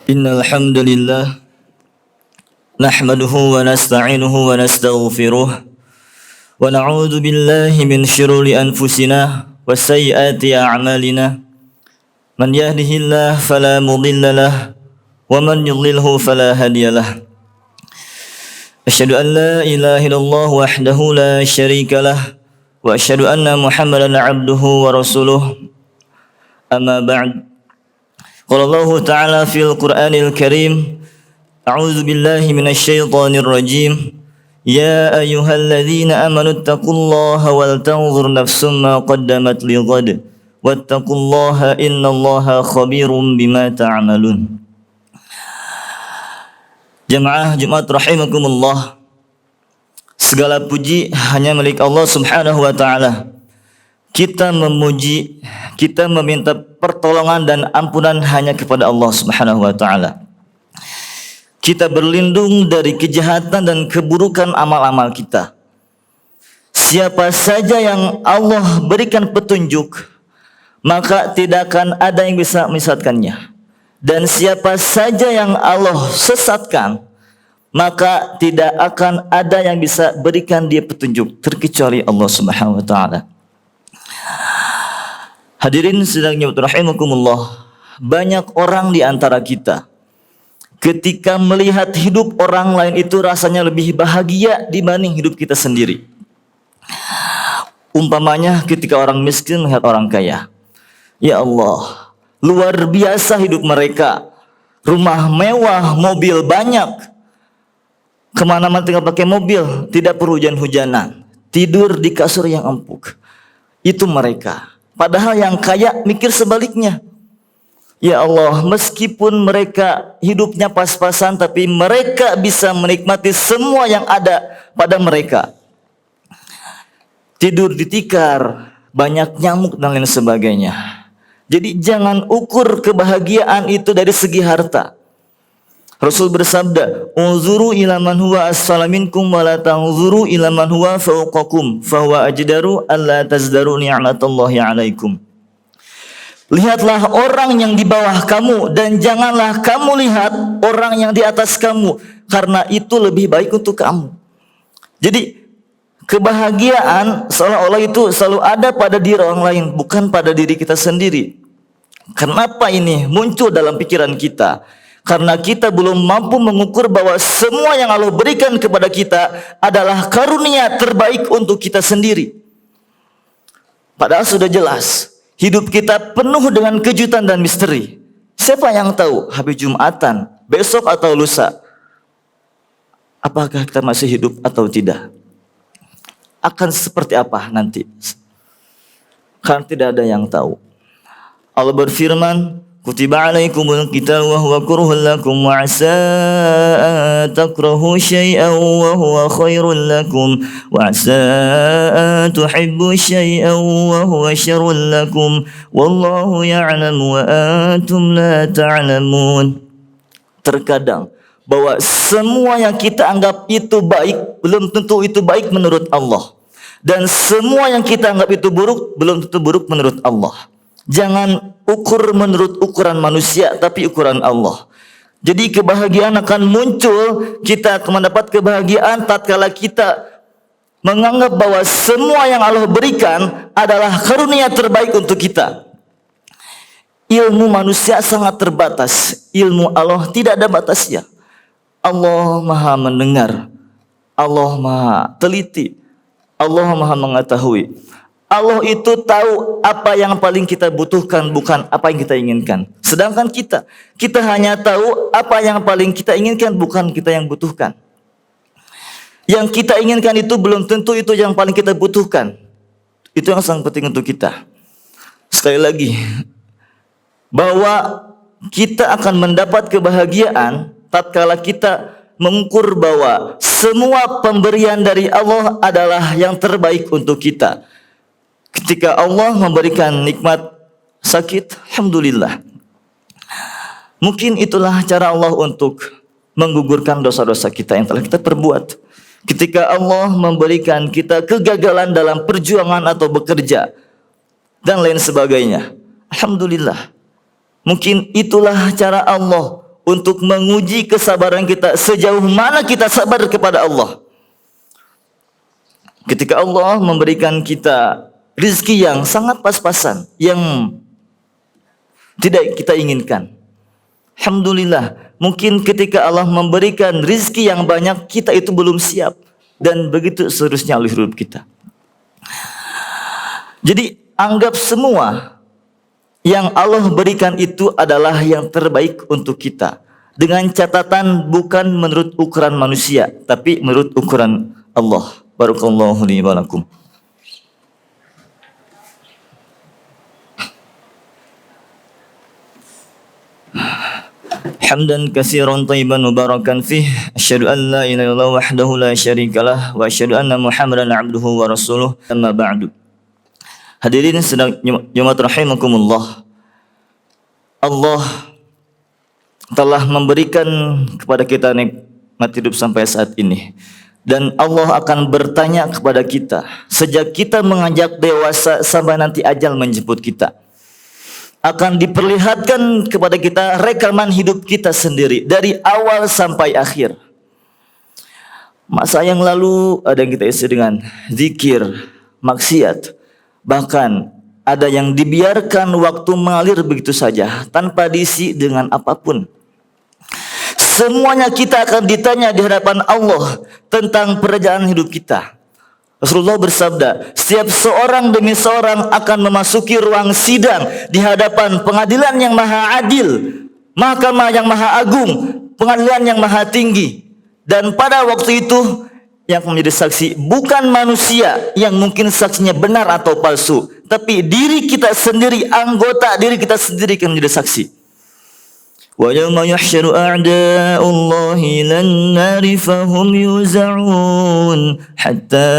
Innal hamdalillah nahmaduhu wa nasta'inuhu wa nastaghfiruh wa na'udzu billahi min syururi anfusina wa sayyiati a'malina. Man yahdihillahu fala mudilla lahu wa man yudlilhu fala hadiyalah. Asyhadu an la ilaha illallah wahdahu la syarika lah wa asyhadu anna Muhammadan 'abduhu wa rasuluh. Amma ba'd. Qala Allah Ta'ala fil Qur'anil Karim, A'udzu billahi minasy syaithanir rajim. Ya ayyuhalladzina amanu taqullaha wal tanzur nafsum ma qaddamat lighad wattaqullaha innallaha khabirum bima ta'malun. Jamaah Jumat rahimakumullah. Segala puji hanya milik Allah Subhanahu wa taala. Kita memuji, kita meminta pertolongan dan ampunan hanya kepada Allah Subhanahu wa taala. Kita berlindung dari kejahatan dan keburukan amal-amal kita. Siapa saja yang Allah berikan petunjuk, maka tidak akan ada yang bisa menyesatkannya. Dan siapa saja yang Allah sesatkan, maka tidak akan ada yang bisa berikan dia petunjuk terkecuali Allah Subhanahu wa taala. Hadirin sedang rahimakumullah, banyak orang di antara kita ketika melihat hidup orang lain itu rasanya lebih bahagia dibanding hidup kita sendiri. Umpamanya ketika orang miskin melihat orang kaya, ya Allah, luar biasa hidup mereka, rumah mewah, mobil banyak, kemana-mana tinggal pakai mobil, tidak perlu hujan-hujanan, tidur di kasur yang empuk. Itu mereka. Padahal yang kaya mikir sebaliknya. Ya Allah, meskipun mereka hidupnya pas-pasan, tapi mereka bisa menikmati semua yang ada pada mereka. Tidur di tikar, banyak nyamuk dan lain sebagainya. Jadi jangan ukur kebahagiaan itu dari segi harta. Rasul bersabda, "Unzuru ila man huwa asfala minkum wa la tanzuru ila man huwa fawqakum, fa huwa ajdaru alla tazdaru ni'matallahi 'alaikum." Lihatlah orang yang di bawah kamu dan janganlah kamu lihat orang yang di atas kamu, karena itu lebih baik untuk kamu. Jadi kebahagiaan seolah-olah itu selalu ada pada diri orang lain, bukan pada diri kita sendiri. Kenapa ini muncul dalam pikiran kita? Karena kita belum mampu mengukur bahwa semua yang Allah berikan kepada kita adalah karunia terbaik untuk kita sendiri. Padahal sudah jelas, hidup kita penuh dengan kejutan dan misteri. Siapa yang tahu hari Jumatan, besok atau lusa, apakah kita masih hidup atau tidak? Akan seperti apa nanti? Karena tidak ada yang tahu. Allah berfirman, Kutiba alaikumul qital wa huwa kurhul lakum wa asa an takrahu syai'an wa huwa khairul lakum wa asa an tuhibbu syai'an wa huwa syarrul lakum wallahu ya'lamu wa antum la ta'lamun. Terkadang bahwa semua yang kita anggap itu baik belum tentu itu baik menurut Allah, dan semua yang kita anggap itu buruk belum tentu buruk menurut Allah. Jangan ukur menurut ukuran manusia, tapi ukuran Allah. Jadi kebahagiaan akan muncul, kita akan mendapat kebahagiaan tatkala kita menganggap bahwa semua yang Allah berikan adalah karunia terbaik untuk kita. Ilmu manusia sangat terbatas, ilmu Allah tidak ada batasnya. Allah Maha mendengar, Allah Maha teliti, Allah Maha mengetahui. Allah itu tahu apa yang paling kita butuhkan, bukan apa yang kita inginkan. Sedangkan kita hanya tahu apa yang paling kita inginkan, bukan kita yang butuhkan. Yang kita inginkan itu belum tentu itu yang paling kita butuhkan. Itu yang sangat penting untuk kita. Sekali lagi, bahwa kita akan mendapat kebahagiaan tatkala kita mengukur bahwa semua pemberian dari Allah adalah yang terbaik untuk kita. Ketika Allah memberikan nikmat sakit, alhamdulillah. Mungkin itulah cara Allah untuk menggugurkan dosa-dosa kita yang telah kita perbuat. Ketika Allah memberikan kita kegagalan dalam perjuangan atau bekerja dan lain sebagainya, alhamdulillah. Mungkin itulah cara Allah untuk menguji kesabaran kita, sejauh mana kita sabar kepada Allah. Ketika Allah memberikan kita rizki yang sangat pas-pasan, yang tidak kita inginkan, alhamdulillah. Mungkin ketika Allah memberikan rizki yang banyak, kita itu belum siap, dan begitu seterusnya oleh hidup kita. Jadi anggap semua yang Allah berikan itu adalah yang terbaik untuk kita, dengan catatan bukan menurut ukuran manusia, tapi menurut ukuran Allah. Barakallahu li wa lakum. Hamdan katsiran thayyiban mubarakan fih. Asyhadu an la ilaha illallah wahdahu la syarikalah wa asyhadu anna Muhammadan abduhu wa rasuluh. Amma ba'du. Hadirin sedang Jumat rahimakumullah. Allah telah memberikan kepada kita nikmat hidup sampai saat ini, dan Allah akan bertanya kepada kita sejak kita menganjak dewasa sampai nanti ajal menjemput kita. Akan diperlihatkan kepada kita rekaman hidup kita sendiri dari awal sampai akhir. Masa yang lalu ada yang kita isi dengan zikir, maksiat, bahkan ada yang dibiarkan waktu mengalir begitu saja tanpa diisi dengan apapun. Semuanya kita akan ditanya di hadapan Allah tentang perjalanan hidup kita. Rasulullah bersabda, setiap seorang demi seorang akan memasuki ruang sidang di hadapan pengadilan yang maha adil, mahkamah yang maha agung, pengadilan yang maha tinggi. Dan pada waktu itu yang menjadi saksi bukan manusia yang mungkin saksinya benar atau palsu, tapi diri kita sendiri, anggota diri kita sendiri yang menjadi saksi. وَيَوْمَ يُحْشَرُ أَعْدَاءُ اللَّهِ إِلَى النَّارِ فَهُمْ يُوزَعُونَ حَتَّى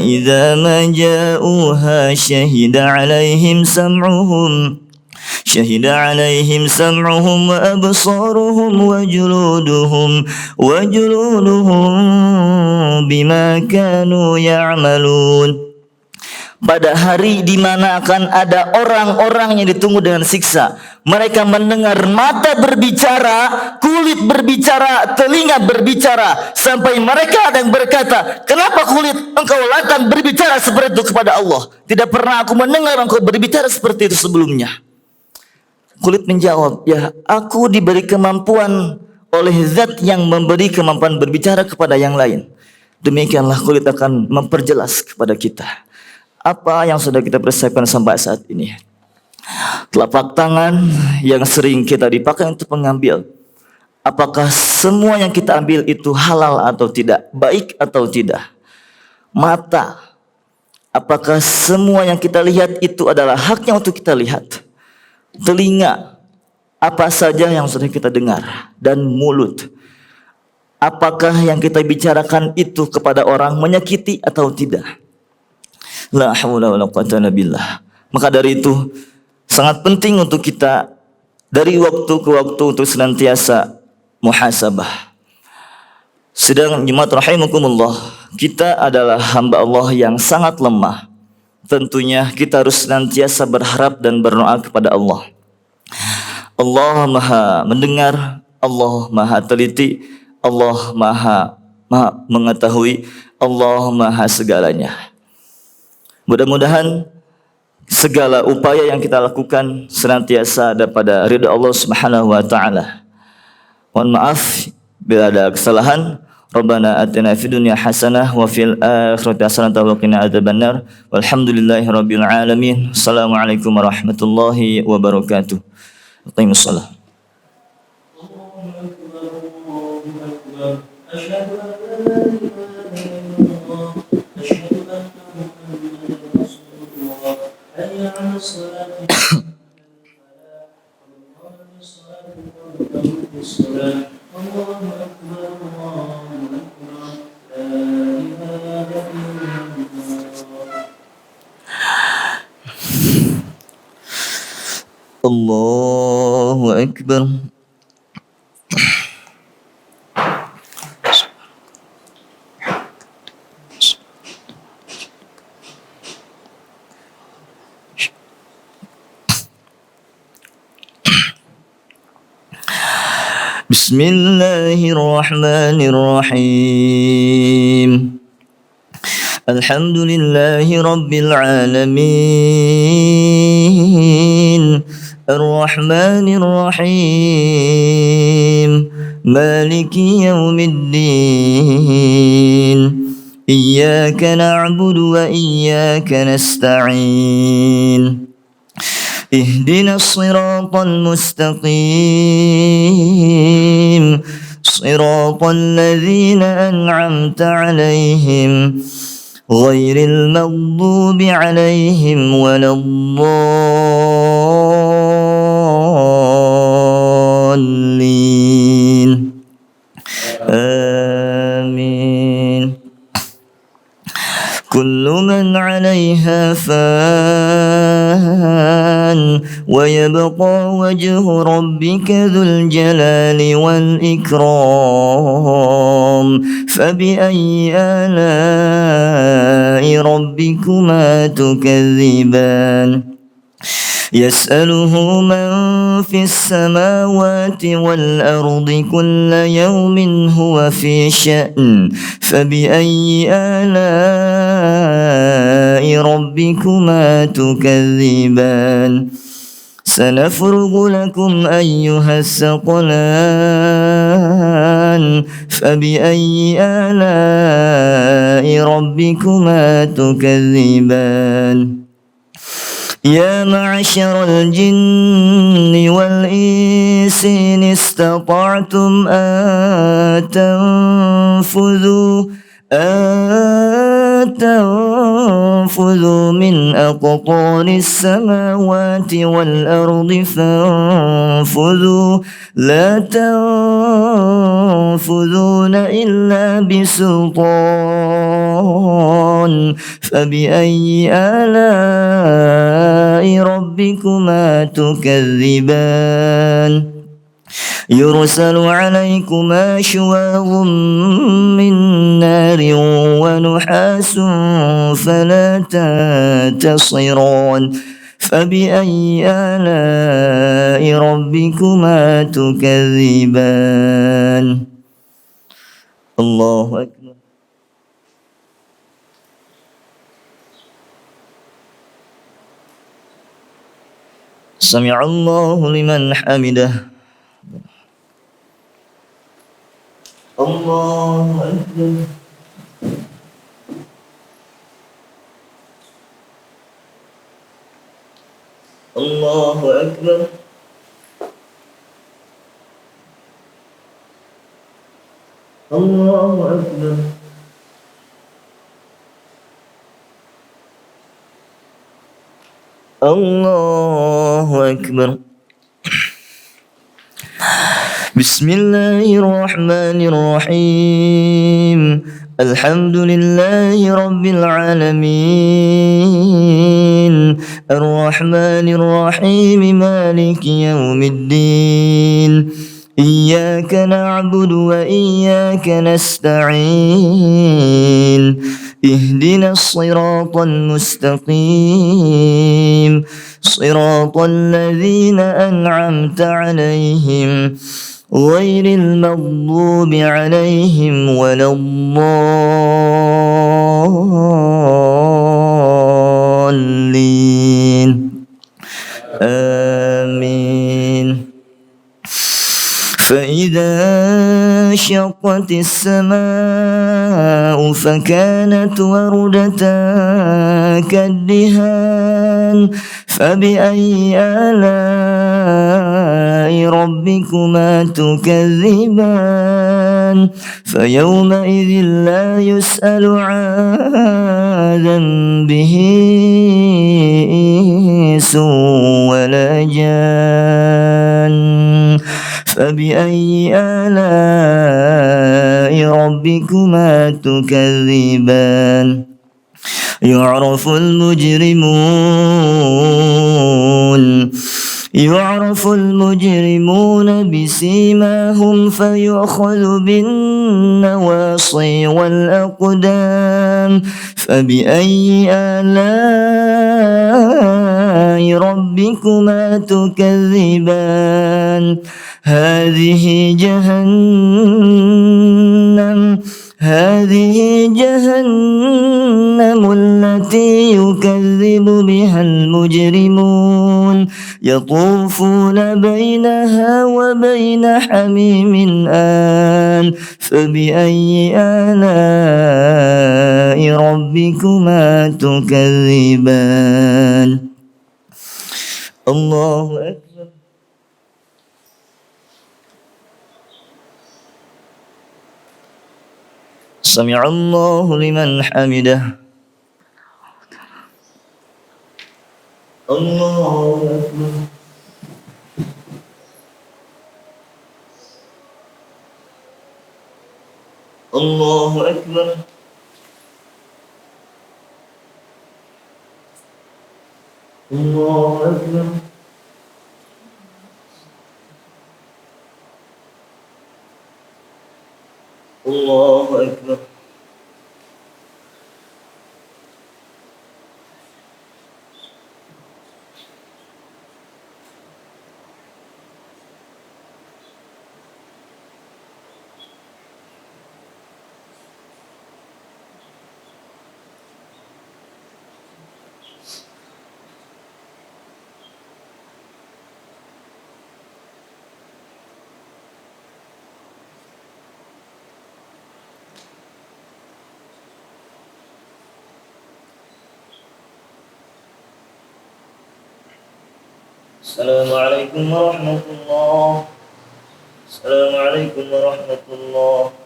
إِذَا مَا جَاءُوهَا شَهِدَ عَلَيْهِمْ سَمْعُهُمْ وَأَبْصَارُهُمْ وَجُلُودُهُمْ بِمَا كَانُوا يَعْمَلُونَ. Pada hari di mana akan ada orang-orang yang ditunggu dengan siksa. Mereka mendengar mata berbicara, kulit berbicara, telinga berbicara, sampai mereka ada yang berkata, kenapa kulit engkau lantang berbicara seperti itu kepada Allah? Tidak pernah aku mendengar engkau berbicara seperti itu sebelumnya. Kulit menjawab, ya aku diberi kemampuan oleh zat yang memberi kemampuan berbicara kepada yang lain. Demikianlah kulit akan memperjelas kepada kita apa yang sudah kita persiapkan sampai saat ini. Telapak tangan yang sering kita dipakai untuk mengambil, apakah semua yang kita ambil itu halal atau tidak, baik atau tidak? Mata, apakah semua yang kita lihat itu adalah haknya untuk kita lihat? Telinga, apa saja yang sudah kita dengar? Dan mulut, apakah yang kita bicarakan itu kepada orang menyakiti atau tidak? La haula wala quwwata illa billah. Maka dari itu sangat penting untuk kita dari waktu ke waktu untuk senantiasa muhasabah. Sedang jemaat rahimakumullah, kita adalah hamba Allah yang sangat lemah. Tentunya kita harus senantiasa berharap dan berdoa kepada Allah. Allah Maha mendengar, Allah Maha teliti, Allah Maha mengetahui, Allah Maha segalanya. Mudah-mudahan segala upaya yang kita lakukan senantiasa ada pada ridha Allah Subhanahu wa taala. Mohon maaf bila ada kesalahan. Rabbana atina fid dunya hasanah wa fil akhirati hasanah wa qina adzabannar. Walhamdulillahirabbil alamin. Assalamualaikum warahmatullahi wabarakatuh. Aqimus shalah. Allahu Akbar. بسم الله الرحمن الرحيم الحمد لله رب العالمين الرحمن الرحيم مالك يوم الدين إياك نعبد وإياك نستعين اهدنا الصراط المستقيم صراط الذين أنعمت عليهم غير المغضوب عليهم ولا الضالين آمين كل من عليها فان ويبقى وجه ربك ذو الجلال والإكرام فبأي آلاء ربكما تكذبان يسأله من في السماوات والأرض كل يوم هو في شأن فبأي آلاء ربكما تكذبان سنفرغ لكم أيها الثقلان فبأي آلاء ربكما تكذبان يا معشر الجن والإنس إن استطعتم أن تنفذوا من أقطار السماوات والأرض فانفذوا لا تنفذون إلا بسلطان فبأي آلاء ربكما تكذبان يرسل عليكما شواظ من نار ونحاس فلا تنتصران فبأي آلاء ربكما تكذبان الله أكبر سمع الله لمن حمده الله أكبر الله أكبر الله أكبر الله أكبر بسم الله الرحمن الرحيم الحمد لله رب العالمين الرحمن الرحيم مالك يوم الدين إياك نعبد وإياك نستعين اهدنا الصراط المستقيم صراط الذين أنعمت عليهم غير المغضوب عليهم ولا الضالين آمين فإذا انشقت السماء فكانت وردة كالدهان فبأي آلاء ربكما تكذبان فيومئذ لا يسأل عن ذنبه إنس ولا جان فبأي آلاء ربكما تكذبان يعرف المجرمون يعرف المجرمون بسيماهم فيؤخذ بالنواصي والأقدام فبأي آلاء ربكما تكذبان هذه جهنم التي يكذب بها المجرمون يطوفون بينها وبين حميم آن فبأي آلاء ربكما تكذبان الله أكبر سمع الله لمن حمده الله أكبر الله أكبر الله أكبر الله أكبر السلام عليكم ورحمة الله. السلام عليكم ورحمة الله.